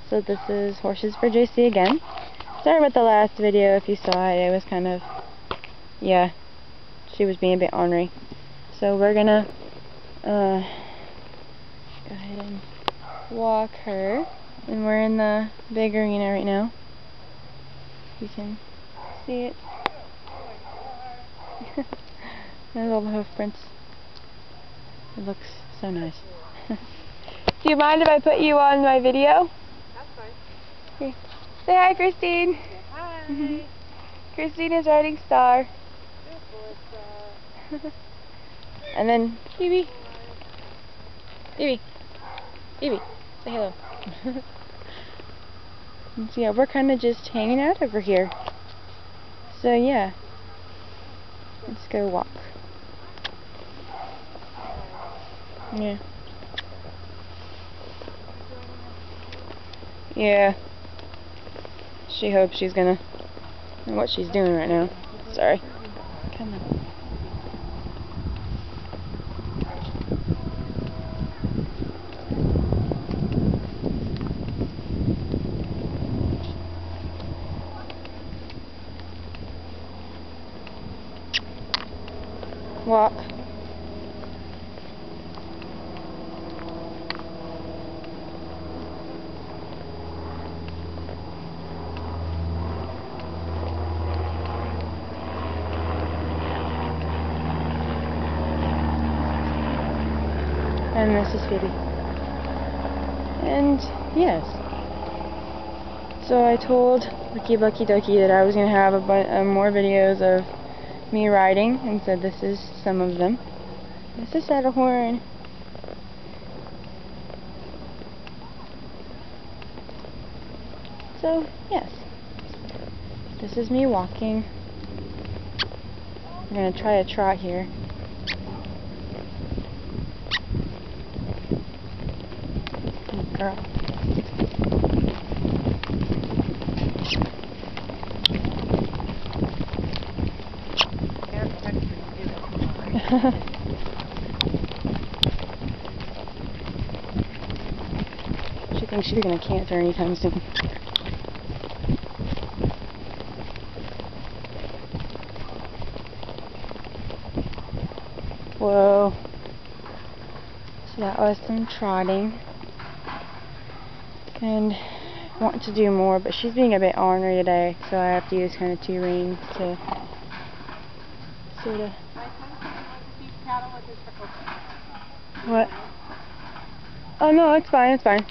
So this is Horses for JC again. Sorry about the last video if you saw it. It was kind of, yeah, she was being a bit ornery. So we're gonna go ahead and walk her. And we're in the big arena right now. You can see it. There's all the hoof prints. It looks so nice. Do you mind if I put you on my video? That's fine. Here. Say hi, Christine. Hi. Christine is riding Star. Good boy, And then Evie. Evie. Evie. Say hello. So yeah, we're kind of just hanging out over here. So yeah. Let's go walk. Yeah. Yeah. She hopes she's gonna know what she's doing right now. Sorry. Come on. Walk. And this is Phoebe. And yes. So I told Lucky Bucky Ducky that I was going to have more videos of me riding, and so this is some of them. This is Saddlehorn. So, yes. This is me walking. I'm going to try a trot here. Good girl. She thinks she's going to cancer anytime soon. Whoa. So that was some trotting. And I want to do more, but she's being a bit ornery today, so I have to use kind of 2 reins to sort of... What? Oh no, it's fine, it's fine.